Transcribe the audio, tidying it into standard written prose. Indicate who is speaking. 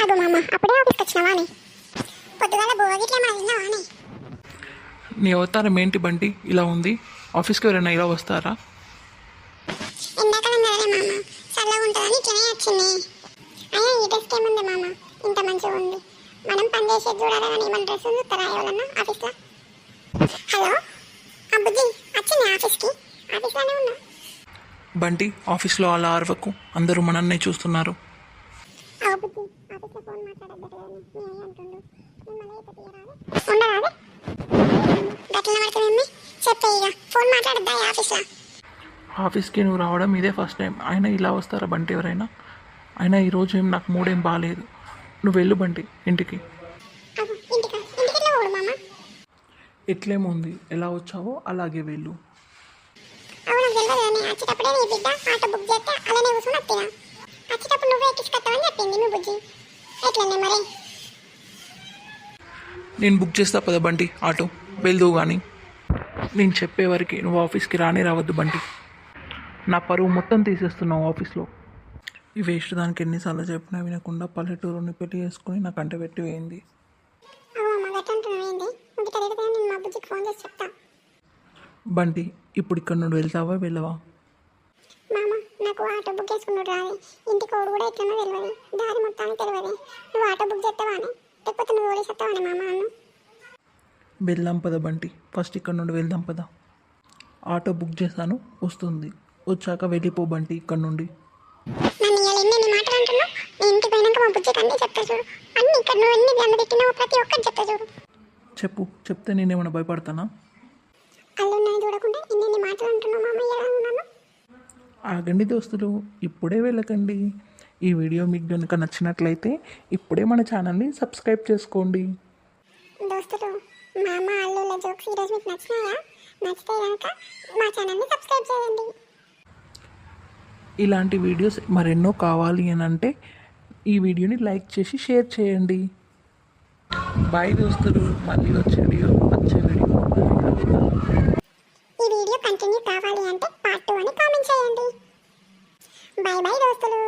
Speaker 1: అగో మామ అప్పుడే ఆఫీస్కి వచ్చినావా అని పొద్దుగాల బోగిట్లా ఏమైనా విన్నావా అని
Speaker 2: నీ అవతారం ఏంటి బంటి ఇలా ఉంది? ఆఫీస్కి ఎవరైనా ఇలా వస్తారా?
Speaker 1: ఎండాకాలం కదలే మామ చల్లగా ఉంటుందని ఇట్లనే వచ్చింది. అయినా ఈ డ్రెస్కి ఏముంది మామ, ఇంత మంచిగా ఉంది. మనం పని చేసేది చూడాలి కానీ మన డ్రెస్ చూస్తారా ఎవరన్నా ఆఫీస్లో? హలో బుజ్జి వచ్చింది ఆఫీస్కి, ఆఫీస్లోనే ఉన్నా.
Speaker 2: బంటి ఆఫీస్లో అలా అరవకు, అందరూ మనన్నే చూస్తున్నారు.
Speaker 1: బుజ్జి ఆఫీస్లో ఫోన్ మాట్లాడద్దు నీ అంటుండు, మిమ్మల్ని అయితే తీయరాదు ఉండరాదు గట్ల పడుతుంది. చెప్పే ఇక ఫోన్ మాట్లాడద్దా ఆఫీస్లో?
Speaker 2: ఆఫీస్కి నువ్వు రావడం ఇదే ఫస్ట్ టైం. అయినా ఇలా వస్తారా బంటి ఎవరైనా? అయినా ఈరోజు ఏం నాకు మూడేం బాగాలేదు. నువ్వు వెళ్ళు బంటి ఇంటికి.
Speaker 1: ఇంటికి ఎట్లా పోడు మామ?
Speaker 2: ఎట్లేముంది, ఎలా వచ్చావో అలాగే వెళ్ళు.
Speaker 1: అవును తెలియదు కానీ వచ్చేటప్పుడే నీ బిడ్డ ఆటో బుక్ చేస్తే అలానే కూర్చొని వస్తినా. వచ్చేటప్పుడు నువ్వే ఎక్కించుకొస్తావని చెప్పింది మీ బుజ్జి. ఎట్లనే మరి?
Speaker 2: నేను బుక్ చేస్తా పద బంటి ఆటో, వెళ్దువు కానీ. నేను చెప్పేవరకు నువ్వు ఆఫీస్కి రానే రావద్దు బంటి. నా పరువు మొత్తం తీసేస్తున్నావు ఆఫీస్లో. ఈ వేస్ట్ దానికి ఎన్నిసార్లు చెప్పినా వినకుండా పల్లెటూరుని పెళ్లి చేసుకుని నాకు అంట పెట్టి వేయింది. బంటి ఇప్పుడు ఇక్కడ నుండి వెళ్తావా వెళ్ళవా?
Speaker 1: మామ నాకు ఆటో బుక్ చేసుకున్నాడు రాదు, ఇంటికి ఓడు కూడా ఎట్లనో తెలియదు, దారి మొత్తానికి తెలియదు. నువ్వు ఆటో బుక్ చేస్తావానే లేకపోతే నువ్వు ఓడిసేస్తావానే మామ నన్ను?
Speaker 2: వెళ్దాం పద బంటి, ఫస్ట్ ఇక్కడ నుండి వెళ్దాం పద. ఆటో బుక్ చేశాను, వస్తుంది. వచ్చాక వెళ్ళిపో బంటి ఇక్కడ నుండి.
Speaker 1: నన్ను ఇలా ఎన్ని మాటలు అంటున్నావు? నేను ఇంటికి పోయినాక మా బుజ్జికి అన్నీ చెప్తా చూడు. అన్ని ఇక్కడ నువ్వు ఎన్ని దండ పెట్టినావు ప్రతి ఒక్కటి చెప్తా చూడు.
Speaker 2: చెప్పు, చెప్తే నేనేమైనా భయపడతానా?
Speaker 1: అల్లున్నాయి చూడకుండా ఎన్ని మాటలు అంటున్నావు మామ ఎలా ఉన్నాను?
Speaker 2: ఆగండి దోస్తులు, ఇప్పుడే వెళ్ళకండి. ఈ వీడియో మీకు కనుక నచ్చినట్లయితే ఇప్పుడే మన ఛానల్ని సబ్స్క్రైబ్ చేసుకోండి.
Speaker 1: దోస్తులు మామ అల్లుల జోక్స్ ఈరోజు మీకు నచ్చినాయా? నచ్చితే కనుక మా ఛానల్ని సబ్స్క్రైబ్ చేయండి.
Speaker 2: ఇలాంటి వీడియోస్ మరెన్నో కావాలి అని అంటే ఈ వీడియోని లైక్ చేసి షేర్ చేయండి. బాయ్ దోస్తులు, మళ్ళీ వచ్చే వీడియో
Speaker 1: ఈ వీడియో కంటిన్యూ కావాలి అంటే పార్ట్ 2 అని కామెంట్ చేయండి. బాయ్ బాయ్ దోస్తులు.